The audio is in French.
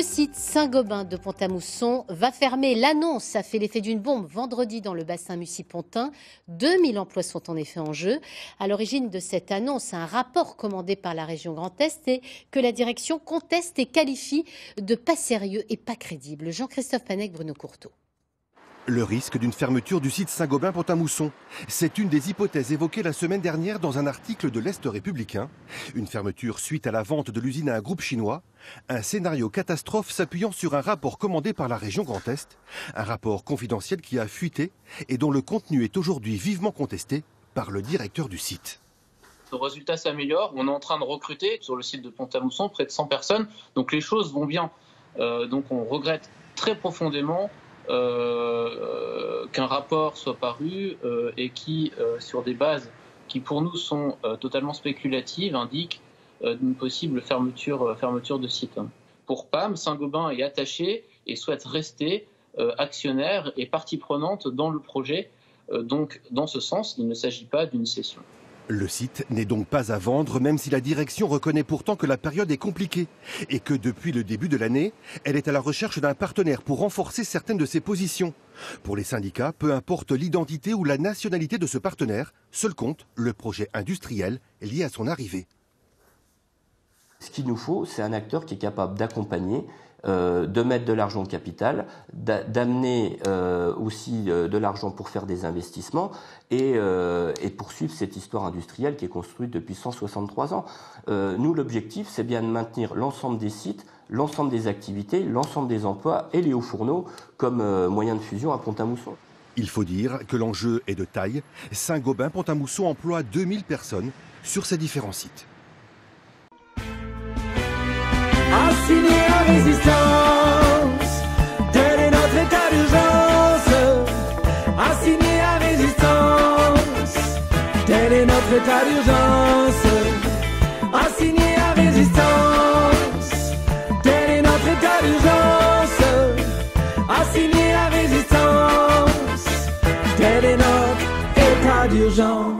Le site Saint-Gobain de Pont-à-Mousson va fermer. L'annonce a fait l'effet d'une bombe vendredi dans le bassin Mussy-Pontin. 2000 emplois sont en effet en jeu. À l'origine de cette annonce, un rapport commandé par la région Grand Est et que la direction conteste et qualifie de pas sérieux et pas crédible. Jean-Christophe Panec, Bruno Courteau. Le risque d'une fermeture du site Saint-Gobain-Pont-à-Mousson, c'est une des hypothèses évoquées la semaine dernière dans un article de l'Est républicain. Une fermeture suite à la vente de l'usine à un groupe chinois. Un scénario catastrophe s'appuyant sur un rapport commandé par la région Grand Est. Un rapport confidentiel qui a fuité et dont le contenu est aujourd'hui vivement contesté par le directeur du site. Nos résultats s'améliorent. On est en train de recruter sur le site de Pont-à-Mousson près de 100 personnes. Donc les choses vont bien. Donc on regrette très profondément qu'un rapport soit paru et qui, sur des bases qui pour nous sont totalement spéculatives, indique une possible fermeture de site. Pour PAM, Saint-Gobain est attaché et souhaite rester actionnaire et partie prenante dans le projet. Donc, dans ce sens, il ne s'agit pas d'une cession. Le site n'est donc pas à vendre, même si la direction reconnaît pourtant que la période est compliquée et que depuis le début de l'année, elle est à la recherche d'un partenaire pour renforcer certaines de ses positions. Pour les syndicats, peu importe l'identité ou la nationalité de ce partenaire, seul compte le projet industriel lié à son arrivée. Ce qu'il nous faut, c'est un acteur qui est capable d'accompagner, de mettre de l'argent de capital, d'amener aussi de l'argent pour faire des investissements et poursuivre cette histoire industrielle qui est construite depuis 163 ans. Nous, l'objectif, c'est bien de maintenir l'ensemble des sites, l'ensemble des activités, l'ensemble des emplois et les hauts fourneaux comme moyen de fusion à Pont-à-Mousson. Il faut dire que l'enjeu est de taille. Saint-Gobain-Pont-à-Mousson emploie 2000 personnes sur ses différents sites. Assigné à résistance, tel est notre état d'urgence. Assigné à résistance, tel est notre état d'urgence. Assigné à résistance, tel est notre état d'urgence. Assigné à résistance, tel est notre état d'urgence.